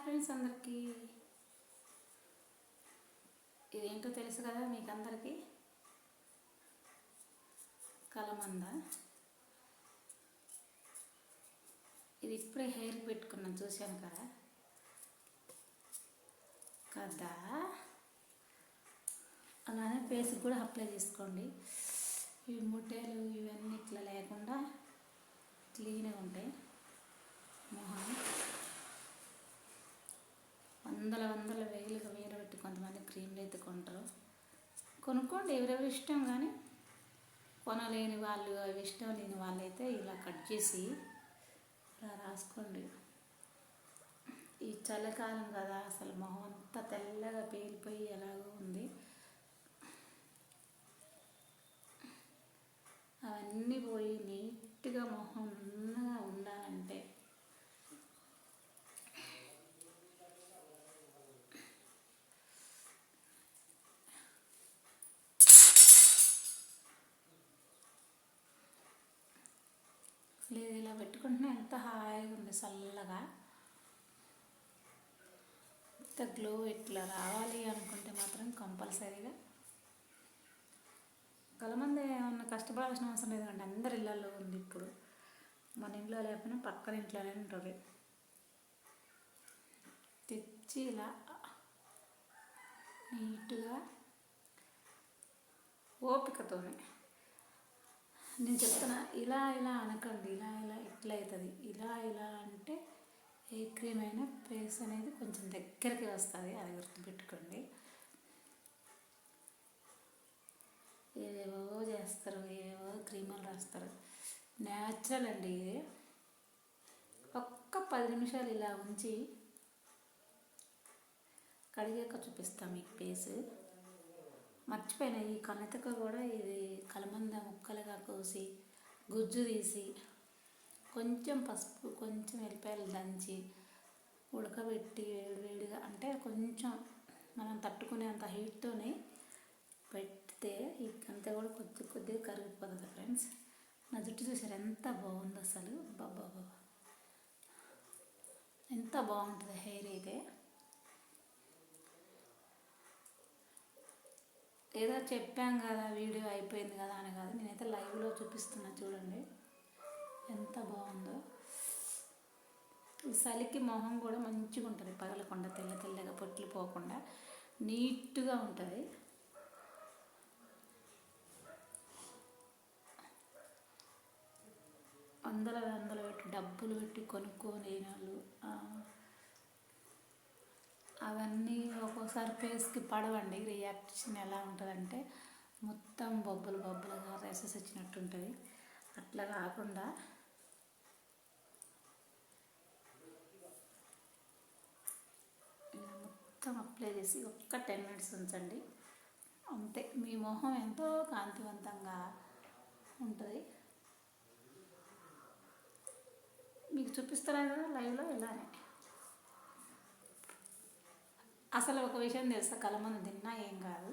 Friends అందరికీ ఇదేంటో తెలుసు కదా మీకు అందరికీ. కలమంద ఇది ఇప్పుడే హెయిర్కి పెట్టుకున్నాను, చూశాను కదా కదా. అలానే ఫేస్కి కూడా అప్లై చేసుకోండి. ఇవి ముట్టేలు ఇవన్నీ ఇట్లా లేకుండా క్లీన్గా ఉంటాయి. మొహం వందల వేలుగా పెట్టి కొంతమంది క్రీమ్లు అయితే కొంటారు. కొనుక్కోండి, ఎవరెవరి ఇష్టం. కానీ కొనలేని వాళ్ళు, అవి ఇష్టం లేని వాళ్ళైతే ఇలా కట్ చేసి ఇలా రాసుకోండి. ఈ చలికాలం కదా, అసలు మొహం అంతా తెల్లగా పేలిపోయి ఎలాగో ఉంది. అవన్నీ పోయి నీట్గా మొహం నున్నగా ఉండాలంటే లేదు ఇలా పెట్టుకుంటున్నా ఎంత హాయిగా ఉంది, చల్లగా. ఇంత గ్లో ఇట్లా రావాలి అనుకుంటే మాత్రం కంపల్సరీగా కలమంద ఏమన్నా కష్టపడాల్సిన అవసరం లేదండి. అందరి ఇళ్ళల్లో ఉంది ఇప్పుడు. మన ఇంట్లో లేకపోయినా పక్కన ఇంట్లోనే ఉంటుంది. తెచ్చి ఇలా నీట్గా ఓపికతోనే నేను చెప్తున్నా. ఇలా అనకండి, ఇట్లా అవుతుంది. ఇలా అంటే ఏ క్రీమ్ అయినా ఫేస్ అనేది కొంచెం దగ్గరికి వస్తుంది, అది గుర్తుపెట్టుకోండి. ఏవేవో చేస్తారు, ఏవో క్రీములు రాస్తారు. న్యాచురల్ అండి ఇది. ఒక్క 10 నిమిషాలు ఇలా ఉంచి కడిగాక చూపిస్తాను మీకు ఫేస్. మర్చిపోయిన ఈ కన్నెతక కూడా ఇది కలమంద ముక్కలుగా కోసి గుజ్జు తీసి కొంచెం పసుపు, కొంచెం ఎల్లిపాయలు దంచి ఉడకబెట్టి వేడిగా అంటే కొంచెం మనం తట్టుకునేంత హీట్తోనే పెడితే ఈ కంత కూడా కొద్దిగా కరిగిపోతుంది ఫ్రెండ్స్. నా జుట్టు చూసారు ఎంత బాగుంది అసలు. బాబా ఎంత బాగుంటుంది హెయిర్ అయితే. ఏదో చెప్పాం కదా, వీడియో అయిపోయింది కదా అని కాదు, నేనైతే లైవ్లో చూపిస్తున్నా. చూడండి ఎంత బాగుందో. ఈ చలికి మొహం కూడా మంచిగా ఉంటుంది, పగలకుండా తెల్లగా పొట్లు పోకుండా నీట్గా ఉంటుంది. వందల పెట్టి డబ్బులు పెట్టి కొనుక్కోని వాళ్ళు అవన్నీ ఒక్కోసారి ఫేస్కి పడవండి. రియాక్షన్ ఎలా ఉంటుందంటే మొత్తం బొబ్బలుగా రేసెస్ వచ్చినట్టు ఉంటుంది. అట్లా కాకుండా ఇలా మొత్తం అప్లై చేసి ఒక్క 10 మినిట్స్ ఉంచండి, అంతే. మీ మొహం ఎంతో కాంతివంతంగా ఉంటుంది. మీకు చూపిస్తారా కదా లైవ్లో ఇలానే. అసలు ఒక విషయం తెలుసా, కలమంద తిన్నా ఏం కాదు.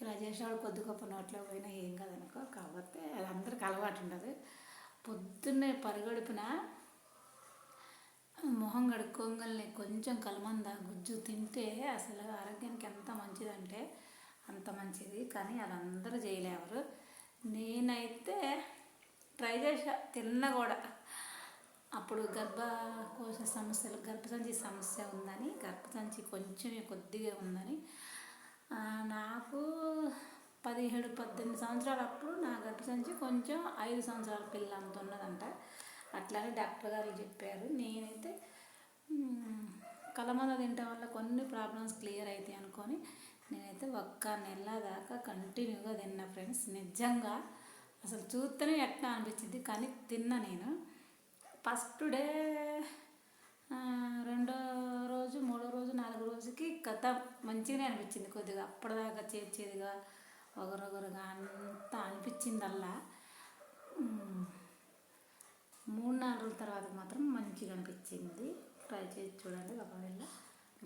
ఇలా చేసేవాడు కొద్ది గొప్ప నోట్లో పోయినా ఏం కాదనుకో. కాబట్టి అది అందరికి అలవాటు ఉండదు. పొద్దున్నే పరిగడుపున మొహం కడుక్కోగలనే కొంచెం కలమంద గుజ్జు తింటే అసలు ఆరోగ్యానికి ఎంత మంచిదంటే అంత మంచిది. కానీ అది అందరూ చేయలేరు. నేనైతే ట్రై చేసా, తిన్నా కూడా. అప్పుడు గర్భకోశ సమస్యలు, గర్భసంచి సమస్య ఉందని, గర్భసంచి కొంచెమే కొద్దిగా ఉందని, నాకు 17-18 సంవత్సరాలు అప్పుడు నా గర్భసంచి కొంచెం 5 సంవత్సరాల పిల్ల అంత ఉన్నదంట. అట్లానే డాక్టర్ గారు చెప్పారు. నేనైతే కలమంద తినటం వల్ల కొన్ని ప్రాబ్లమ్స్ క్లియర్ అవుతాయి అనుకొని నేనైతే 1 నెల దాకా కంటిన్యూగా తిన్నా ఫ్రెండ్స్. నిజంగా అసలు చూస్తేనే ఎట్లా అనిపించింది. కానీ తిన్నా నేను. ఫస్ట్ డే, 2వ రోజు, 3వ రోజు, 4వ రోజుకి కథ మంచిగానే అనిపించింది. కొద్దిగా అప్పటిదాకా చేదుగా ఒగరొగరుగా అంతా అనిపించిందల్లా 3-4 రోజుల తర్వాత మాత్రం మంచిగా అనిపించింది. ట్రై చేసి చూడండి. ఒకవేళ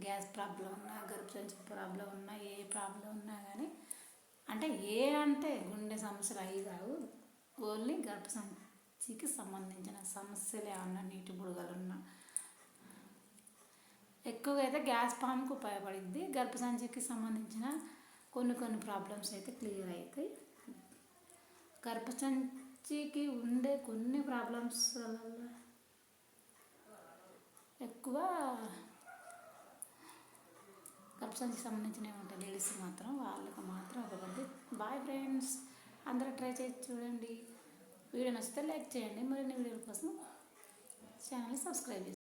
గ్యాస్ ప్రాబ్లం ఉన్నా, గర్భసంచి ప్రాబ్లం ఉన్నా, ఏ ప్రాబ్లం ఉన్నా కానీ, అంటే గుండె సమస్యలు అవి కావు, ఓన్లీ గర్భసంచికి సంబంధించిన సమస్యలు ఏమన్నా, నీటి బుడగలున్నా, ఎక్కువగా అయితే గ్యాస్ ఫామ్కి ఉపయోగపడుద్ది. గర్భసంచికి సంబంధించిన కొన్ని ప్రాబ్లమ్స్ అయితే క్లియర్ అవుతాయి. గర్భసంచికి ఉండే కొన్ని ప్రాబ్లమ్స్ వల్ల ఎక్కువ గర్భసంచికి సంబంధించినవి ఉంటాయి లేడీస్ మాత్రం, వాళ్ళకి మాత్రం ఉపయోగపడుతుంది. బాయ్ ఫ్రెండ్స్, అందరూ ట్రై చేసి చూడండి. వీడియో నచ్చితే లైక్ చేయండి. మరిన్ని వీడియోల కోసం ఛానల్ని సబ్స్క్రైబ్ చేయండి.